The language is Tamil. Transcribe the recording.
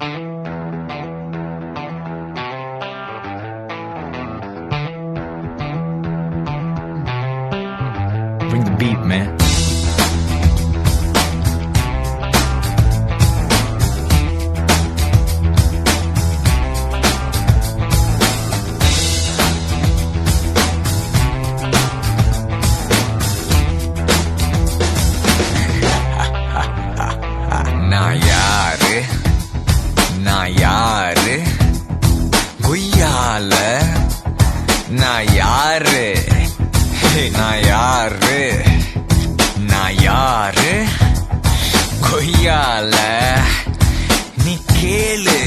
Bring the beat, man. நான் யாரு குய்யால நான் யாரு கொய்யால நீ கேளு